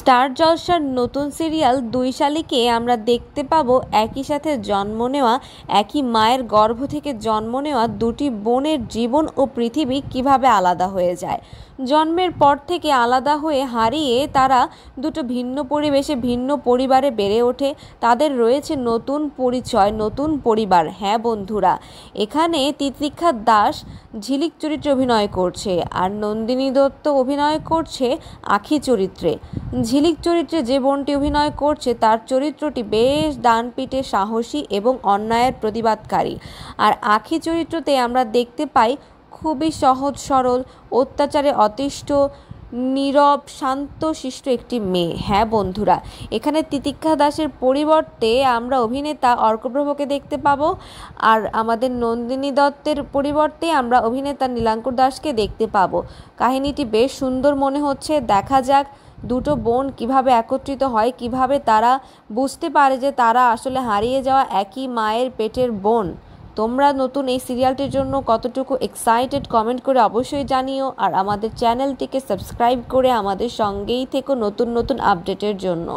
Star জলসার নতুন serial দুই শালিকে আমরা দেখতে পাবো একই সাথে জন্ম নেওয়া, একই মায়ের গর্ভ থেকে জন্ম নেওয়া দুটি বোনের জীবন ও পৃথিবী কিভাবে আলাদা হয়ে যায়। জন্মের পর থেকে আলাদা হয়ে হারিয়ে তারা দুটো ভিন্ন পরিবেশে ভিন্ন পরিবারে বেড়ে ওঠে। তাদের রয়েছে নতুন পরিচয়, নতুন পরিবার। হ্যাঁ বন্ধুরা, এখানে তিতিক্ষা দাস ঝিলিক চরিত্রে অভিনয় করছে আর নন্দিনী দত্ত অভিনয় করছে আখি চরিত্রে। ঝিলিক চরিত্রে যে বোনটি অভিনয় করছে তার চরিত্রটি বেশ ডানপিটে, সাহসী এবং অন্যায়ের প্রতিবাদকারী। আর আখি চরিত্রতে আমরা দেখতে পাই খুবই সহজ সরল, অত্যাচারে অতিষ্ঠ, নীরব, শান্ত শিষ্ট একটি মেয়ে। হ্যাঁ বন্ধুরা, এখানে তিতিক্ষা দাসের পরিবর্তে আমরা অভিনেতা অর্কপ্রভকে দেখতে পাবো, আর আমাদের নন্দিনী দত্তের পরিবর্তে আমরা অভিনেতা নীলাঙ্কুর দাসকে দেখতে পাবো। কাহিনীটি বেশ সুন্দর মনে হচ্ছে। দেখা যাক দুটো বোন কিভাবে একত্রিত হয়, কিভাবে তারা বুঝতে পারে যে তারা আসলে হারিয়ে যাওয়া একই মায়ের পেটের বোন। তোমরা নতুন এই সিরিয়ালটির জন্য কতটুকু এক্সাইটেড কমেন্ট করে অবশ্যই জানিও, আর আমাদের চ্যানেলটিকে সাবস্ক্রাইব করে আমাদের সঙ্গেই থেকো নতুন নতুন আপডেটের জন্য।